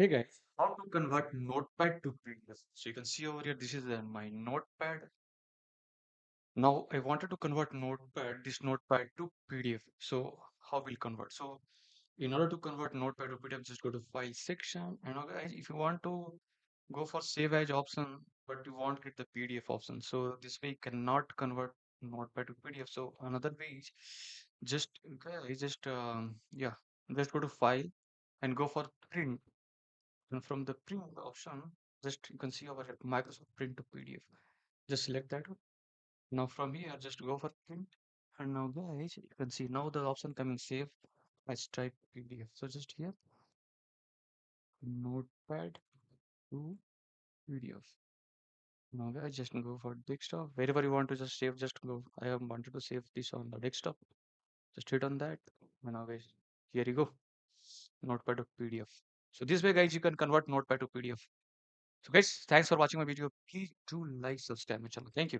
Hey guys, how to convert Notepad to PDF? So you can see over here, this is my Notepad. Now I wanted to convert this Notepad to PDF. So how will convert? So in order to convert Notepad to PDF, just go to File section. And now guys, if you want to go for Save As option, but you won't get the PDF option. So this way you cannot convert Notepad to PDF. So another way is just guys, just go to File and go for Print. And from the print option, just you can see over here, Microsoft Print to PDF. Just select that one. Now from here, just go for print. And now guys, you can see now the option coming save as type PDF. So just here, Notepad to PDF. Now guys, just go for desktop. Wherever you want to just save, just go. I have wanted to save this on the desktop. Just hit on that. And now guys, here you go. Notepad to PDF. So this way guys, you can convert Notepad to PDF. So guys, thanks for watching my video. Please do like, subscribe my channel. Thank you.